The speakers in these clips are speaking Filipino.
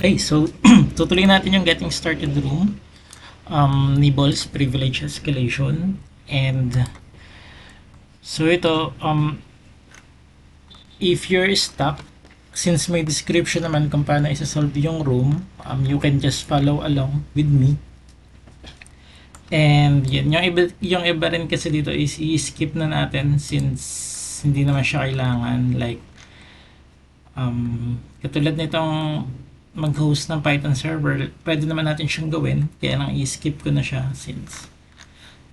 Okay, so tutuloy natin yung getting started room, Nibbles privilege escalation, and so ito, if you're stuck, since may description naman kung paano isa-solve yung room, you can just follow along with me. And yun, yung iba rin kasi dito is i-skip na natin since hindi naman siya kailangan. Like, katulad nitong mag-host ng Python server, pwede naman natin siyang gawin. Kaya lang i-skip ko na siya since,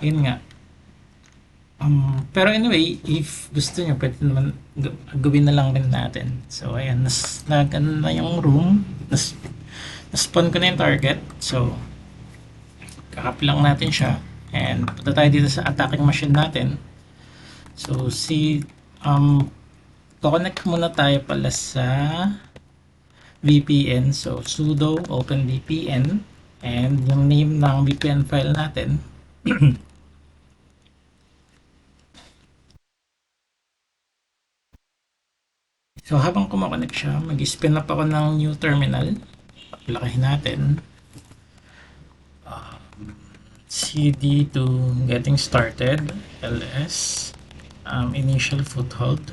yun nga. Pero anyway, if gusto nyo, pwede naman gawin na lang rin natin. So, ayan, ano na yung room. Nas-spawn ko na yung target. So, kakap lang natin siya. And punta tayo dito sa attacking machine natin. So, connect muna tayo pala sa VPN. So, sudo open VPN. And yung name ng VPN file natin. So, habang kumakonect siya, mag-spin up ako ng new terminal. Lakahin natin. CD to getting started. ls. Initial foothold.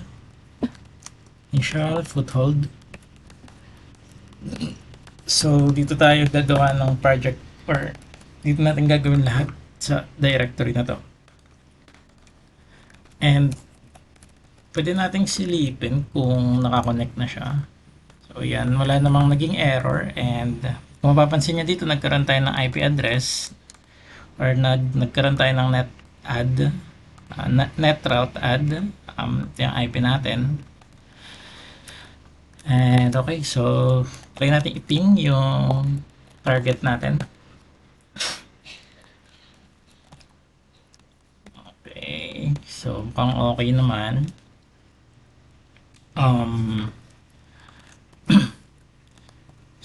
So, dito tayo gagawa ng project or dito natin gagawin lahat sa directory na to. And pwede nating silipin kung nakakonect na siya. So, yan. Wala namang naging error. And kung mapapansin nyo dito, nagkaroon tayo ng IP address or nagkaroon tayo ng net route add. Yung IP natin. And okay, so try natin i-ping yung target natin. Okay, so mukhang okay naman.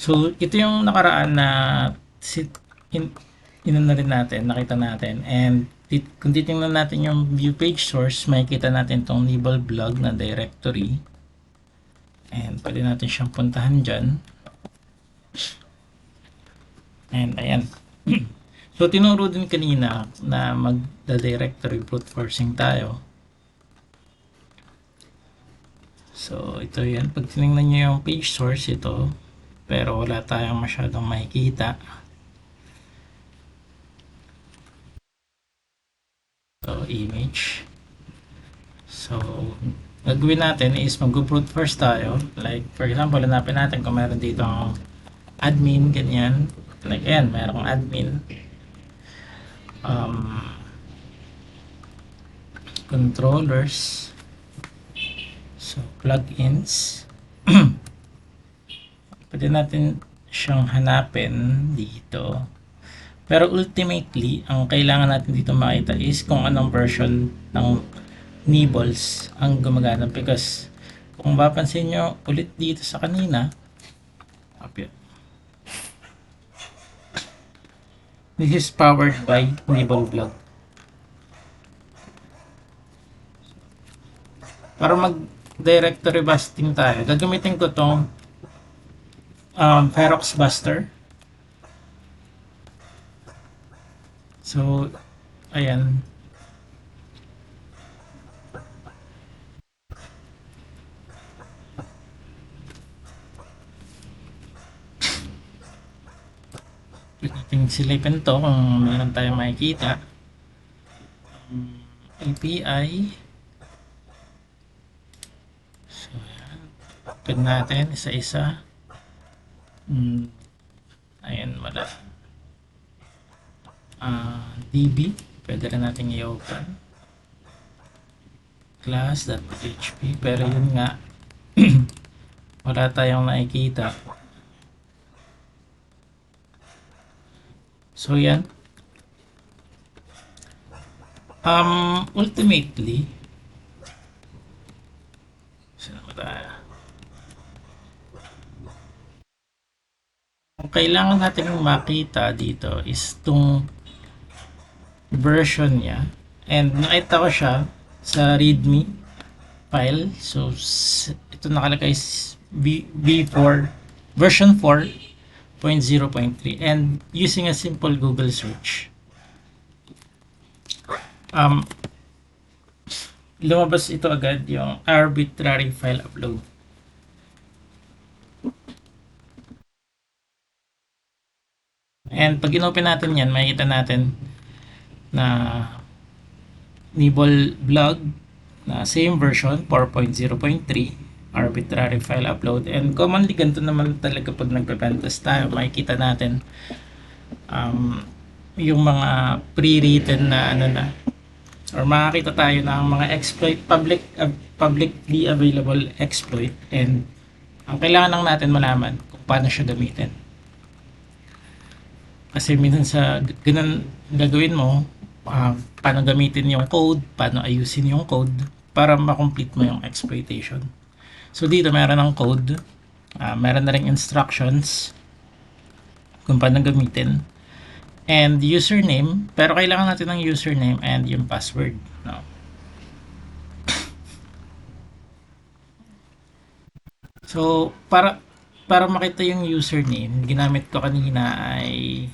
So ito yung nakaraan na na rin natin, nakita natin. And kung titingnan natin yung view page source, makikita natin tong Nibble blog na directory. And pwede natin siyang puntahan dyan. And ayan. So tinuro din kanina na mag-directory brute forcing tayo. So ito yan. Pag tinignan nyo yung page source, ito. Pero wala tayong masyadong makikita. So image. So gagawin natin is mag-brute force tayo. Like for example, hanapin natin kung meron dito ang admin, ganyan. Like ayan, merong admin. Controllers. So plugins. Pwede natin siyang hanapin dito. Pero ultimately, ang kailangan natin dito makita is kung anong version ng Nibbles ang gumagana, because kung mapapansin nyo ulit dito sa kanina, this is powered by Nibble blog. Para mag directory busting tayo, gagamitin ko tong Ferox Buster. So ayan, natin silipin to kung meron tayong makikita. API. So ayan, open natin isa-isa. Ayan, wala. DB, pwede rin natin i-open. Class.php, pero yun nga, wala tayong nakikita. So yan. Ultimately, ang kailangan natin makita dito is itong version niya. And nakita ko siya sa readme file. So ito nakalagay is V4 version 4 0.0.3 and using a simple Google search, um, lumabas ito agad yung arbitrary file upload. And pag inopen natin yan, makikita natin na Nibble blog na same version 4.0.3 arbitrary file upload, and commonly ganito naman talaga pag nagpe-pentest tayo, makikita natin yung mga pre-written na ano na, or makakita tayo ng mga exploit, publicly available exploit, and ang kailangan lang natin malaman kung paano siya gamitin. Kasi minsan sa ganun gagawin mo, paano gamitin yung code, paano ayusin yung code para makomplete mo yung exploitation. So dito meron ng code, meron na ring instructions kung paano gamitin, and username, pero kailangan natin ng username and yung password, no? So para makita yung username, ginamit ko kanina ay,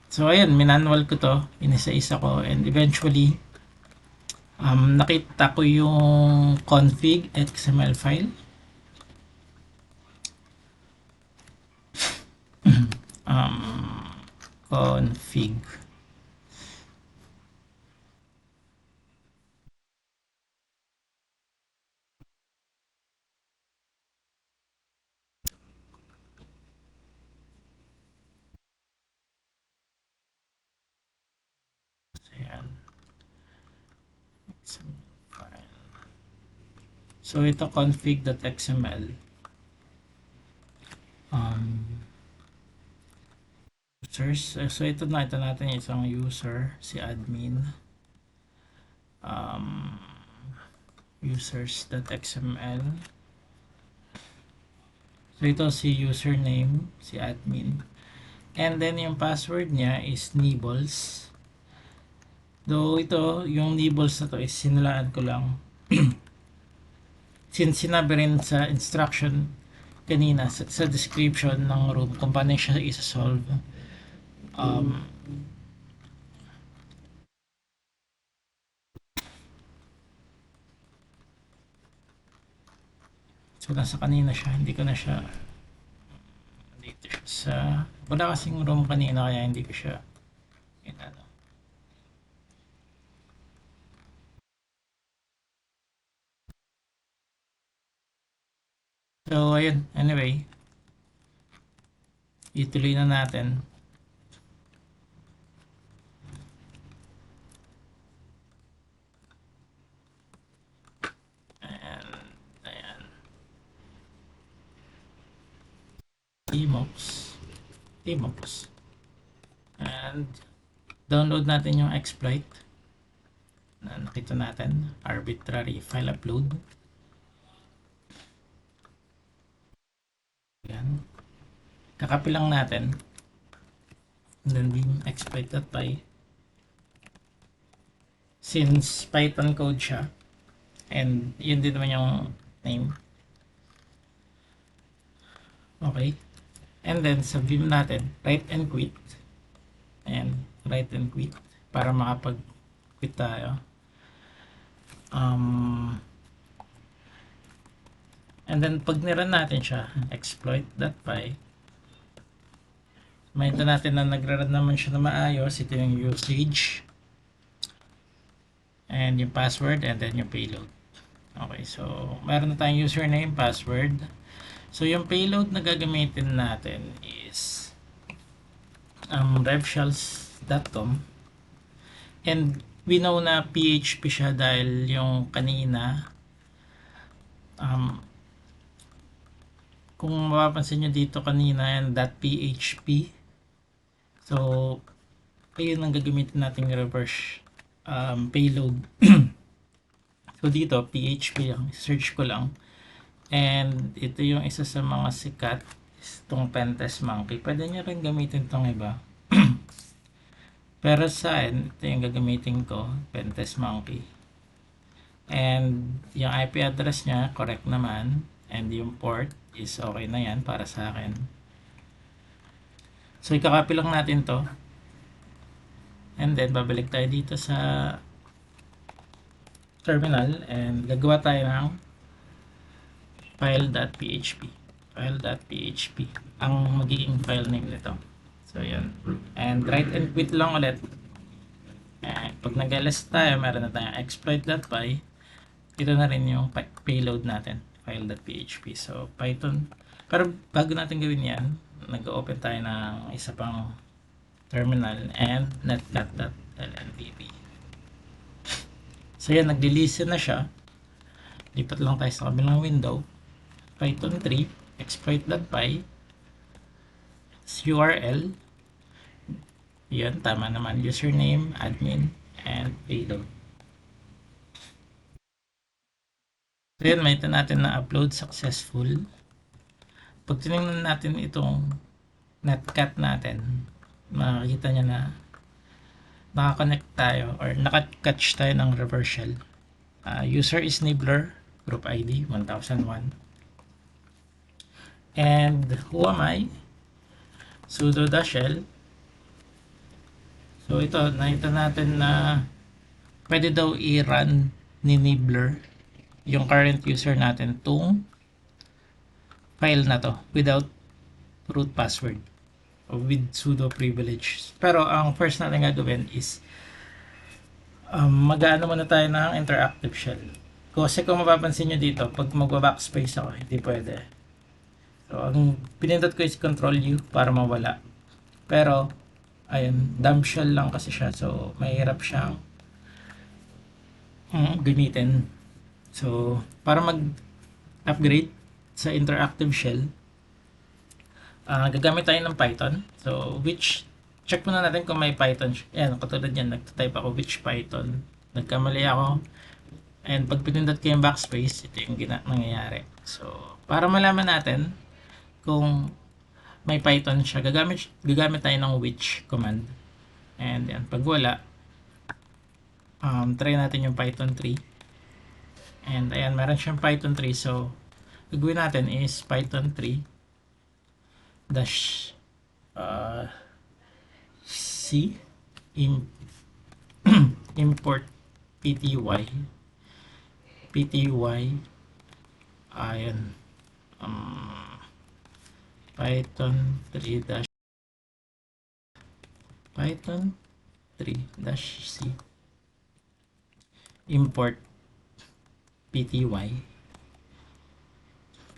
so ayan, minanual ko to, inisa-isa ko, and eventually nakita ko yung config XML file. Config. Ayan. So ito config.xml. Users. So ito natin isang user, si admin. Users.xml. So ito si username, si admin. And then yung password niya is Nibbles. Though ito, yung Nibbles na to is sinulaan ko lang. Since sinabi rin sa instruction kanina, sa description ng room kung paano siya isa-solve. So nasa kanina siya, hindi ko na siya, dito siya sa, wala kasing room kanina kaya hindi ko siya inano. So ayun, anyway, ituloy na natin. Ayan. Tmox. And download natin yung exploit na nakita natin, arbitrary file upload. Ayan. Kakapi lang natin. And then beam exploit.py. Since Python code siya, and yun din naman yung name. Okay. And then sa vim natin, write and quit. Ayan, write and quit para makapag-quit tayo. And then pag niran natin siya, exploit.py, makita natin na nagra-run naman siya na maayos. Ito yung usage and yung password and then yung payload. Okay, so meron na tayong username, password. So yung payload na gagamitin natin is revshells.com, and we know na PHP siya dahil yung kanina kung mapapansin nyo dito kanina yan .php. So ayun ang gagamitin nating reverse payload. So dito PHP lang, search ko lang, and ito yung isa sa mga sikat, itong Pentest Monkey. Pwede nyo rin gamitin itong iba. Pero sa akin, ito yung gagamitin ko, Pentest Monkey. And yung IP address niya, correct naman. And yung port is okay na yan para sa akin. So ikakopy lang natin to. And then babalik tayo dito sa terminal and gagawa tayo ng file.php. File.php ang magiging file name nito. So yan. And write and quit lang ulit. And pag nag-ls tayo, meron na tayong exploit.py. Ito na rin yung payload natin, file.php. So Python. Pero bago natin gawin yan, nag-open tayo ng isa pang terminal and netcat.lntp. So yan, nag-listen na siya. Lipat lang tayo sa kabilang window. Python 3, exploit.py, URL. Yan, tama naman. Username, admin, and payload. So yan, may ito natin na upload successful. Pag tinignan natin itong netcat natin, makikita nyo na nakakonect tayo or nakatouch tayo ng reverse shell. User is Nibbler, group ID 1001. And who am I? Sudo -shell. So ito, nakita natin na pwede daw i-run ni Nibbler yung current user natin tong file na to without root password o with sudo privilege. Pero ang first natin gagawin is mag-ano muna tayo ng interactive shell. Kasi kung mapapansin nyo dito, pag magwa-backspace ako, hindi pwede. So ang pinindot ko is Control U para mawala. Pero ayun, dump shell lang kasi siya. So mahirap siyang gamitin. So para mag-upgrade sa interactive shell, gagamit tayo ng Python. So which, check muna natin kung may Python. Yan, katulad yan, nagtatype ako which Python. Nagkamali ako. And pag pinindot ko yung backspace, ito yung nangyayari. So para malaman natin kung may Python siya, gagamit tayo ng which command. And yan, pag wala, try natin yung Python 3. And ayan, meron siyang Python 3. So gagawin natin is Python 3 dash c import pty ayan, Python 3 dash Python 3 dash c import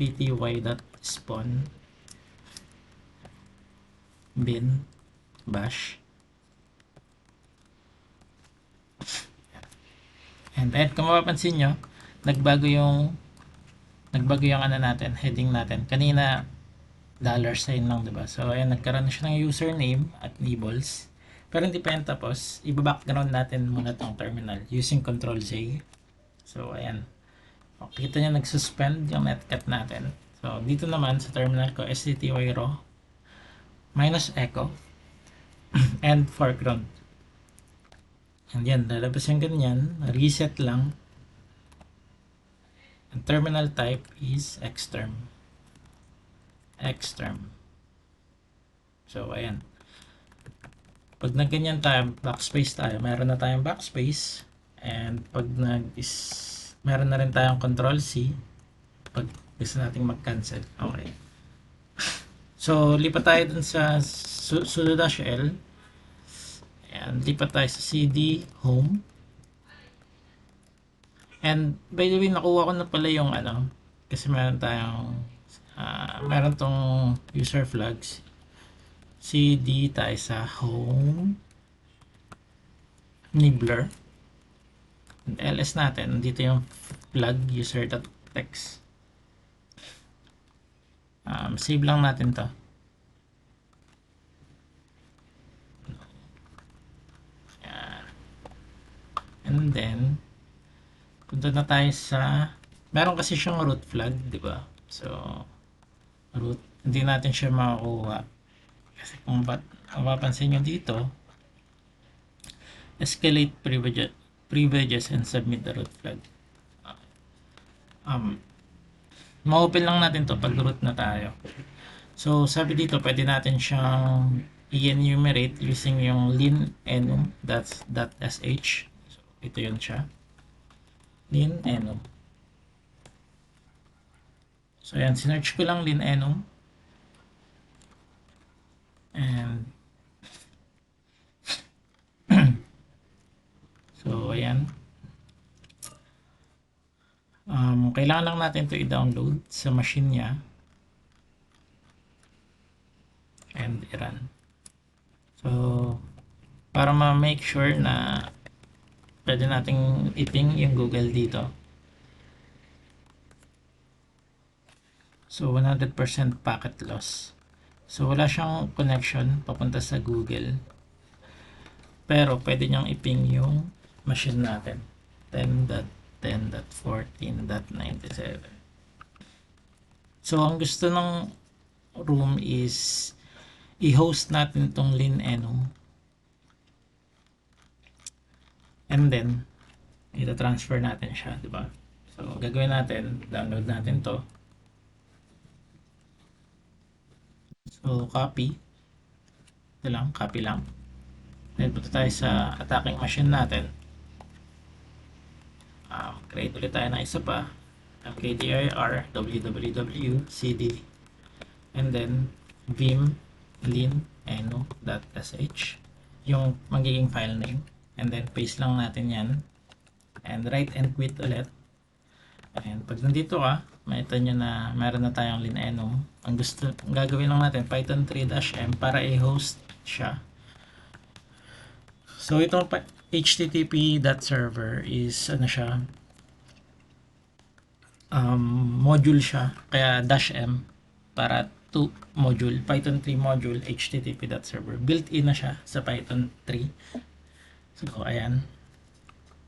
pty.spawn bin bash. And then kung mapapansin nyo, nagbago yung ano natin, heading natin. Kanina $sign lang, diba? So ayan, nagkaroon na siya ng username at nibbles. Pero hindi pa yan tapos. Iba-background natin muna tong terminal using Control J. So ayan, kita nyo nagsuspend yung netcat natin. So dito naman sa terminal ko, stty raw -echo and foreground. And yan, lalabas yung ganyan, reset lang. And terminal type is xterm. So ayan, pag nagganyan tayo, backspace tayo, meron na tayong backspace. And pag meron na rin tayong Control C pag gusto nating mag-cancel. Okay. So lipat tayo dun sa sudo -l. Ayan, lipat tayo sa cd home. And by the way, nakuha ko na pala yung ano, kasi meron tayong meron tong user flags. cd tayo sa home Nibbler. And ls natin, dito yung flag user.text. Save lang natin to. Yan. And then punta na tayo sa, meron kasi siyang root flag, di ba? So root, hindi natin siya makakuha kasi kung mapapansin nyo dito, escalate privileges and submit the root flag. Ma-open lang natin to pag root na tayo. So, sabi dito, pwede natin siyang i-enumerate using yung linenum.sh. So, ito yun siya. Linenum. So, ayan. Sinearch ko lang linenum. And, so, ayan. Kailangan lang natin to i-download sa machine niya. And, i-run. So, para ma-make sure na pwede nating i-ping yung Google dito. So, 100% packet loss. So, wala siyang connection papunta sa Google. Pero, pwede niyang i-ping yung machine natin. 10.10.14.97. So, ang gusto ng room is i-host natin itong linenum. And then, ita-transfer natin siya, di ba? So, gagawin natin, download natin to. So, copy. Ito lang, copy lang. Then, punta tayo sa attacking machine natin. Create ulit tayo na isa pa. mkdir www cd and then vim linenum.sh yung magiging file name, and then paste lang natin yan and write and quit ulit. And pag nandito ka, makita nyo na meron na tayong linenum. Ang gagawin lang natin python 3-m para i-host siya. So itong http.server is ano siya, module siya, kaya -m para to module, Python 3 module http.server. Built-in na siya sa Python 3. So, ayan.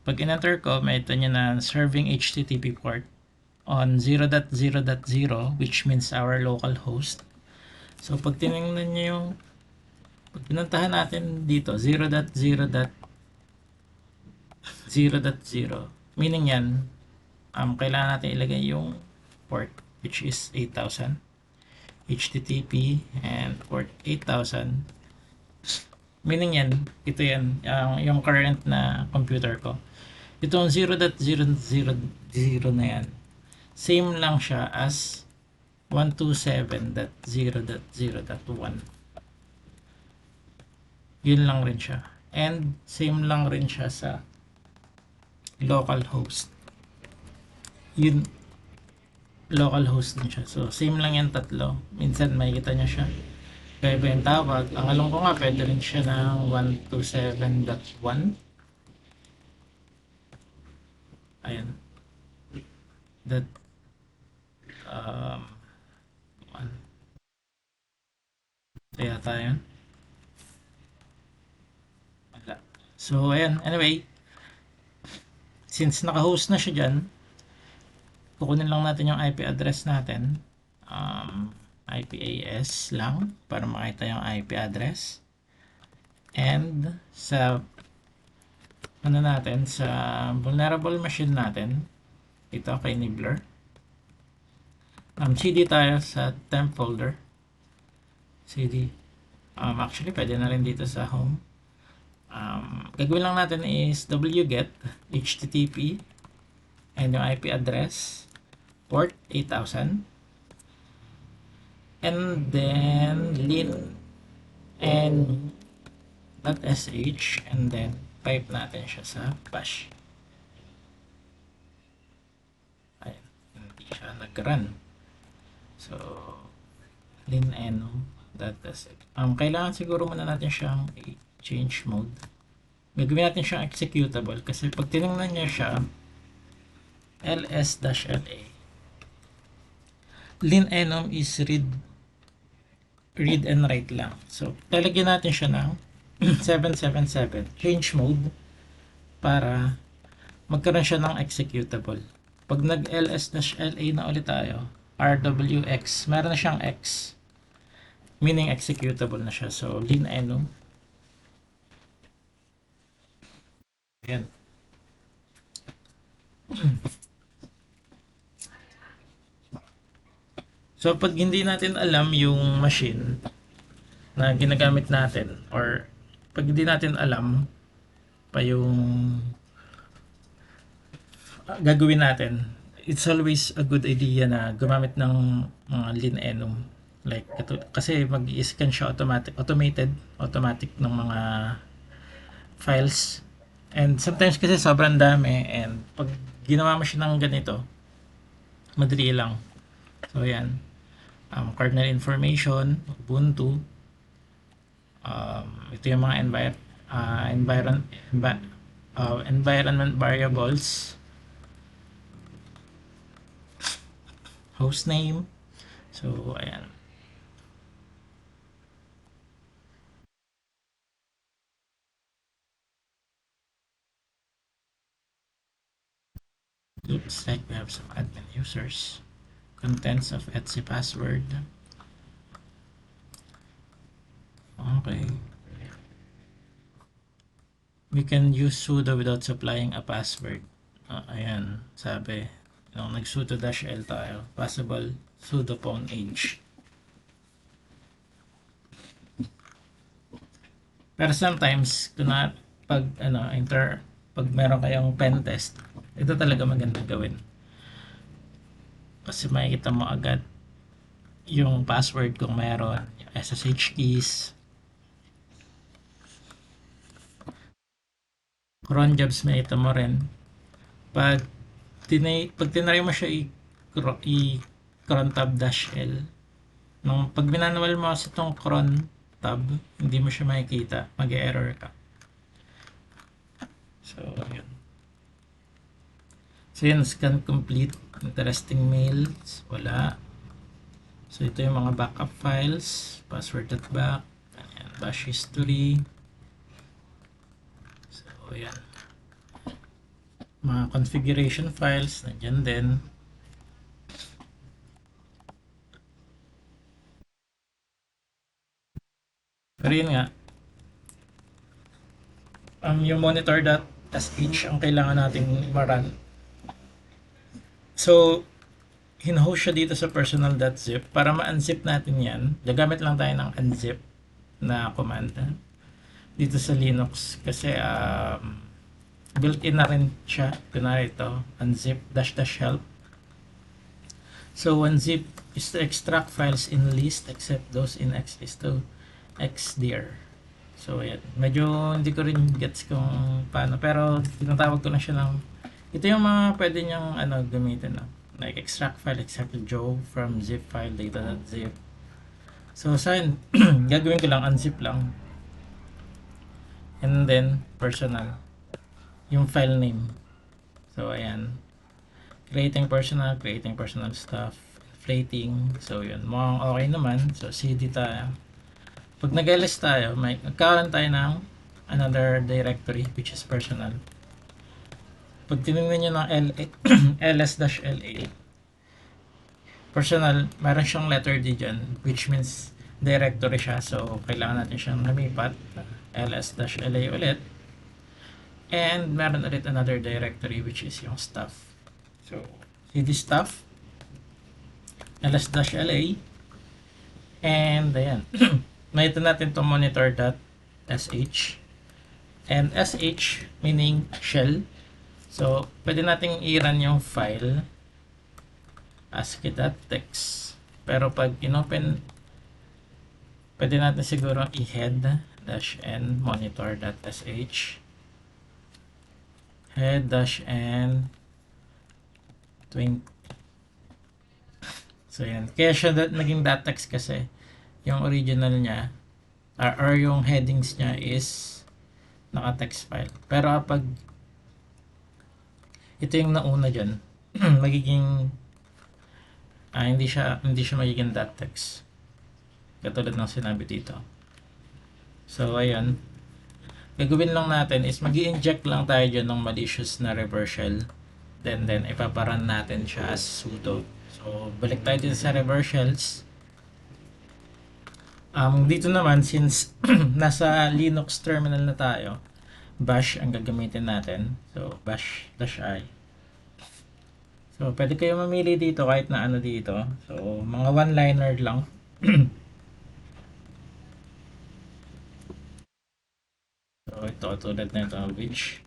Pag in-enter ko, may ito nyo na serving HTTP port on 0.0.0, which means our local host. So, pag tinignan nyo yung, pag pinuntahan natin dito, 0.0.0.0, meaning yan, kailangan natin ilagay yung port, which is 8000. HTTP and port 8000, meaning yan, ito yan, yung current na computer ko. Itong 0.0.0 na yan, same lang siya as 127.0.0.1. Yun lang rin siya, and same lang rin siya sa local host. Yun, local host din siya. So, same lang yan tatlo. Minsan makikita nyo siya. Kaya ba yung tawag? Ang alam ko nga, pwede rin siya ng 127.1. Ayan. That, 1. Kaya tayo. Wala. So, ayan. Anyway, since naka-host na siya dyan, kukunin lang natin yung IP address natin. IPAS lang para makita yung IP address. And sa ano natin, sa vulnerable machine natin, ito kay Nibbler, CD tayo sa temp folder. CD. Actually, pwede na rin dito sa home. Gagawin lang natin is wget http and yung IP address, port 8000, and then lin.sh, and then pipe natin siya sa bash. Ayan, hindi siya nag-run. So, linenum.sh. Kailangan siguro muna natin siyang i-change mode. Gagawin natin siyang executable kasi pag tinignan niya siya, ls-la, linenum is read and write lang. So, talagyan natin siya ng 777 change mode para magkaroon siya ng executable. Pag nag ls-la na ulit tayo, rwx, meron na siyang x, meaning executable na siya. So, linenum. Ayan. So pag hindi natin alam yung machine na ginagamit natin, or pag hindi natin alam pa yung gagawin natin, it's always a good idea na gumamit ng mga Linenum. Like, kasi mag-i-scan siya automatic ng mga files. And sometimes kasi sobrang dami, and pag ginawa mo siya ng ganito, madali lang. So, yan. Kernel information, Ubuntu, ito yung mga environment variables, hostname. So, ayan. Looks like we have some admin users. Contents of Etsy password. Okay. We can use sudo without supplying a password. Ayan, sabi. Nag-sudo -l tayo. Possible sudo phone age. Pero sometimes, pag meron kayong pen test, ito talaga maganda gawin. Kasi makikita mo agad yung password kung meron, yung SSH keys. Cron jobs, makikita mo rin. Pag tinry mo siya i-cron tab -l, pag binanawal mo kasi itong cron tab, hindi mo siya makikita, mag-error ka. So, yun. So, yun, scan complete. Interesting mails, wala. So, ito yung mga backup files, password.back, ayan, bash history. So, ayan. Mga configuration files, nandyan din. Pero yun nga, yung monitor.sh ang kailangan nating ma-run. So, hinohost siya dito sa personal.zip. Para ma-unzip natin yan, gagamit lang tayo ng unzip na command dito sa Linux. Kasi built-in na rin siya. Kunwari ito, unzip --help. So, unzip is to extract files in list except those in xlist to xdir. So, ayan. Medyo hindi ko rin gets kung paano. Pero, tinatawag ko na siya ng... Ito yung mga pwede niyang gamitin. Like, extract file, except Joe from zip file, data.zip. So, saan? Gagawin ko lang, unzip lang. And then, personal. Yung file name. So, ayan. Creating personal stuff. Inflating. So, yun. Mukhang okay naman. So, cd tayo. Pag nag-ls tayo, may nagkaroon tayo ng another directory which is personal. Pag tinignan nyo ng ls-la, personal, meron siyang letter D dyan, which means directory siya. So, kailangan natin siyang lumipat. ls-la ulit. And meron ulit another directory which is yung stuff. So, cd stuff, ls-la, and ayan. Makita natin itong monitor.sh, and sh meaning shell. So, pwede nating i-run yung file ASCII.txt. Pero pag inopen, pwede natin siguro i-head-n monitor.sh, head-n 20. So, yan. Kaya siya naging .txt kasi yung original niya or yung headings niya is naka-text file. Pero kapag ito yung nauna dyan, magiging hindi siya magiging .txt. Katulad ng sinabi dito. So, ayun. Gagawin lang natin is mag-i-inject lang tayo dyan ng malicious na reverse shell. Then ipaparan natin siya as sudo. So, balik tayo dito sa reverse shells. Dito naman, since nasa Linux terminal na tayo, bash ang gagamitin natin. So, bash-i. So, pwede kayo mamili dito kahit na ano dito. So, mga one-liner lang. So, ito tulad na ito, which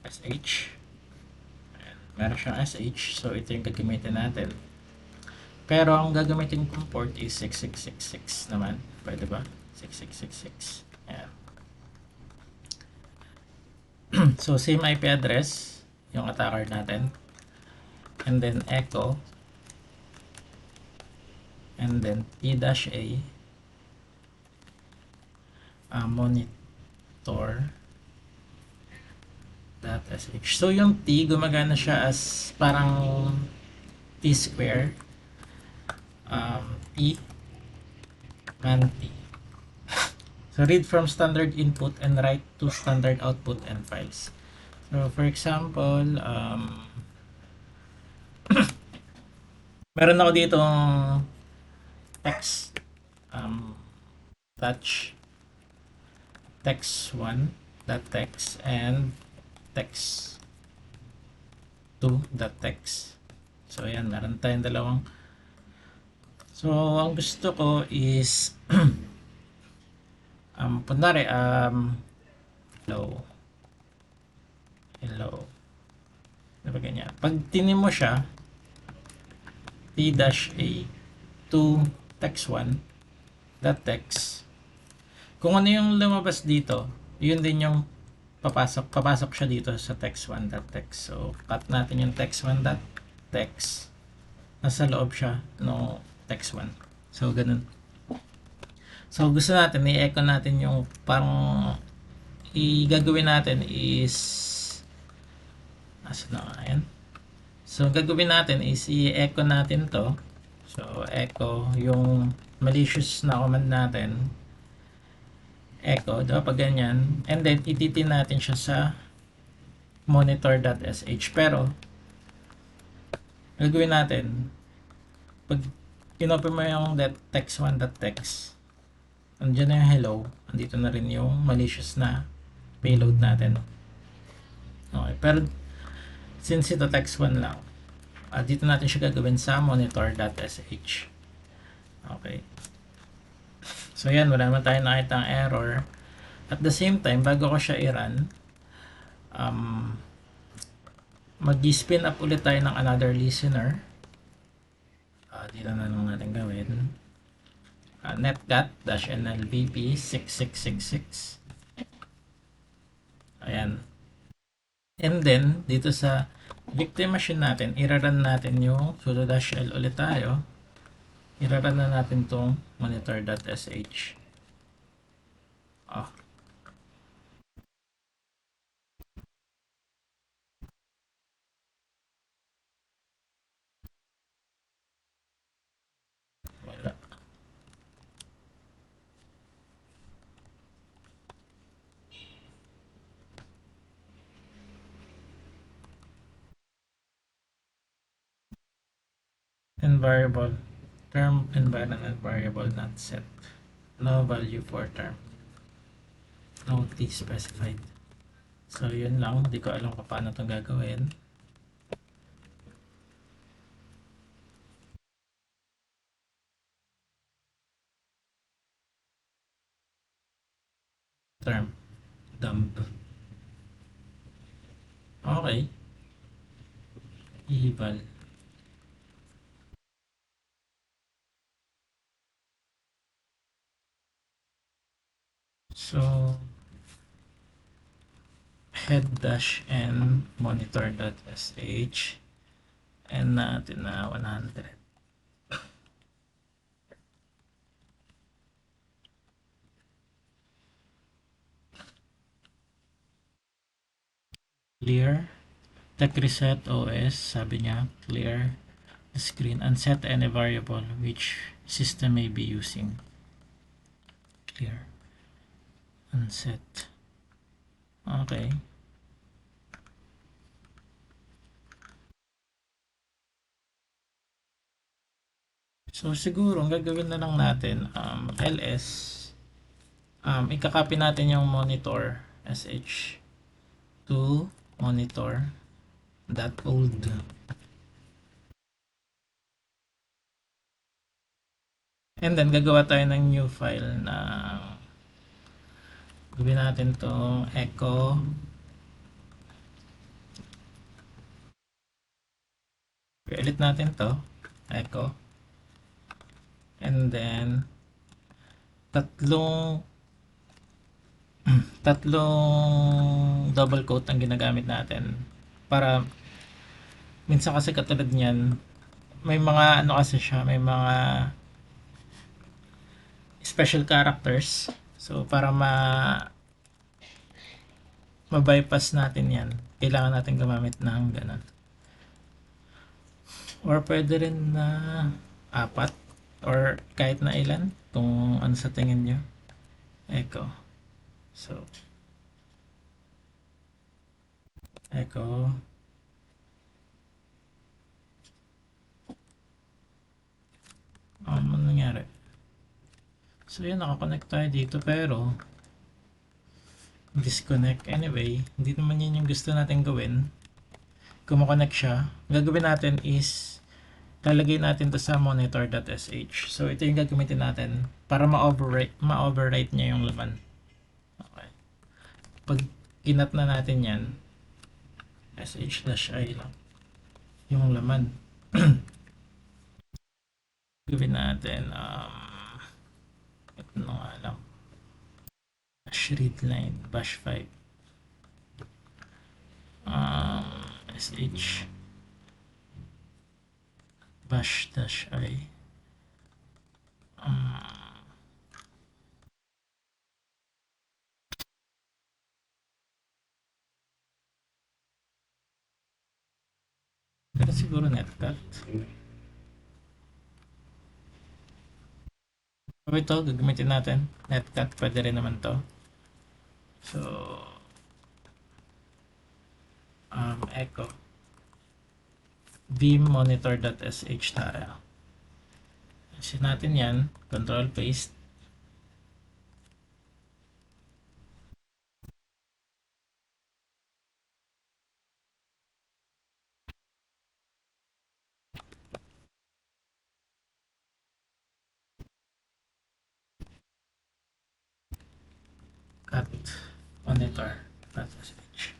SH. Ayan, meron siyang SH. So, ito yung gagamitin natin. Pero, ang gagamitin kong port is 6666 naman. Pwede ba? 6666. Ayan. So, same IP address yung attacker natin. And then, echo. And then, T-A monitor .sh. So yung T gumagana siya as parang T square, T man T. So read from standard input and write to standard output and files. So for example, meron ako dito text, touch text1 .text and text2 .text. So ayan, meron tayong dalawang. So ang gusto ko is punwari hello diba ganyan, pag tinim mo siya T-A to text1 .text, kung ano yung lumabas dito, yun din yung papasok siya dito sa text1.text. So cut natin yung text1.text, nasa loob siya no text1. So ganun. So gusto natin i-echo natin yung parang gagawin natin is asa na ayan. So gagawin natin is i-echo natin to. So echo yung malicious na command natin, echo daw pag ganyan, and then ititin natin siya sa monitor.sh. pero gagawin natin pag kinopen mo yung text1.text, andyan na yung hello, andito na rin yung malicious na payload natin. Okay, pero since ito text1 lang, dito natin siya gagawin sa monitor.sh. Okay. So yan, wala naman tayo nakita ang error. At the same time, bago ko siya i-run, mag-spin up ulit tayo ng another listener. Dito na lang natin gawin. netcat-nlvp 6666. Ayan. And then, dito sa victim machine natin, i-run natin yung sudo-shell ulit tayo. I-run na natin tong monitor.sh. Wala. Variable term environment variable not set, no value for term, no T specified. So yun lang, hindi ko alam kung paano itong gagawin. Term dump. Okay, eval. So head-n monitor.sh and natin na 100. Clear tech reset OS, sabi niya clear the screen and set any variable which system may be using. Clear unset. Okay. So siguro ang gagawin na lang natin, ls, ikakopy natin yung monitor sh to monitor.old. And then, gagawa tayo ng new file na gawin natin tong echo. I-edit natin to. Echo. And then, tatlong double quote ang ginagamit natin para minsan kasi katulad niyan may mga ano kasi siya, may mga special characters, so para ma-bypass natin yan, kailangan natin gumamit ng ganun, or pwede rin na apat or kahit na ilan kung ano sa tingin nyo. Echo, so echo. Ano nangyari? So yun, nakakonect tayo dito pero disconnect. Anyway, hindi naman yun yung gusto natin gawin. Kumakonect siya. Gagawin natin is lalagay natin to sa monitor.sh. So ito yung gagamitin natin para ma-overwrite niya yung laman. Okay. Pag kinat na natin yan, sh-i lang yung laman. Gawin natin ito na nga lang, bash readline bash 5 sh bash dash I pero siguro netcat. So ito, gagamitin natin netcat, pwede rin naman to. So echo vim monitor.sh tayo. Kasi natin yan, control paste. Cut monitor.sh.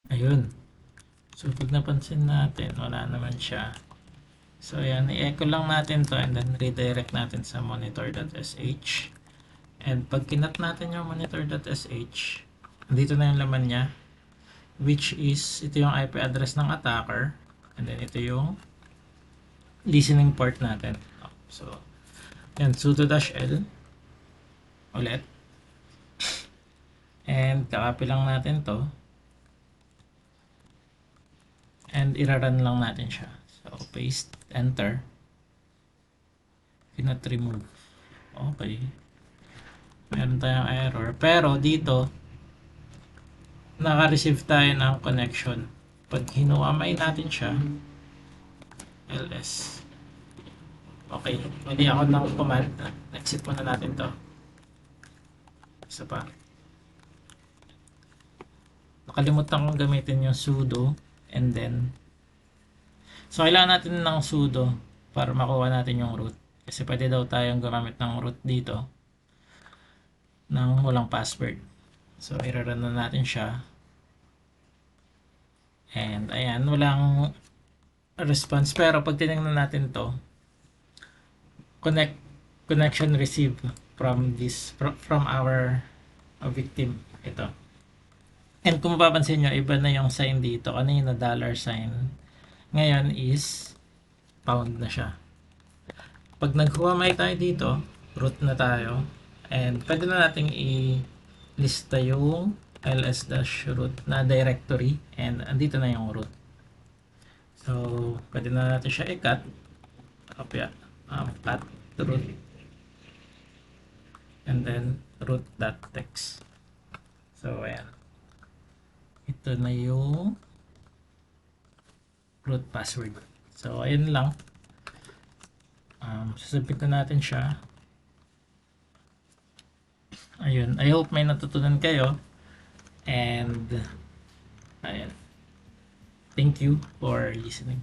Ayun. So pag napansin natin, wala naman siya. So ayan, i-echo lang natin to and then redirect natin sa monitor.sh. And pag kinat natin yung monitor.sh, dito na yung laman niya, which is ito yung IP address ng attacker, and then ito yung listening port natin. So yan, sudo-l ulit, and kakopy lang natin to and ira-run lang natin siya. So paste, enter, cannot remove. Okay, meron tayong error pero dito naka-receive tayo ng connection. Pag hinuamay natin siya, ls, okay, mali ako ng command, exit muna natin to. Isa pa, nakalimutan kong gamitin yung sudo, and then so kailangan natin ng sudo para makuha natin yung root, kasi pwede daw tayong gumamit ng root dito nang walang password. So i-run na natin siya, and ayan, walang response. Pero pag tinignan natin to, connection received from our victim, ito. And kung mapapansin nyo, iba na yung sign dito. Kanina $sign, ngayon is pound na siya. Pag naghuwamay tayo dito, root na tayo, and pwede na nating i-lista yung ls-root na directory, and andito na yung root. So pwede na natin siya i-cut, cut root, and then root.txt. So ayan, ito na yung root password. So ayun lang, sasabit na natin siya. Ayun, I hope may natutunan kayo. And, ayan. Thank you for listening.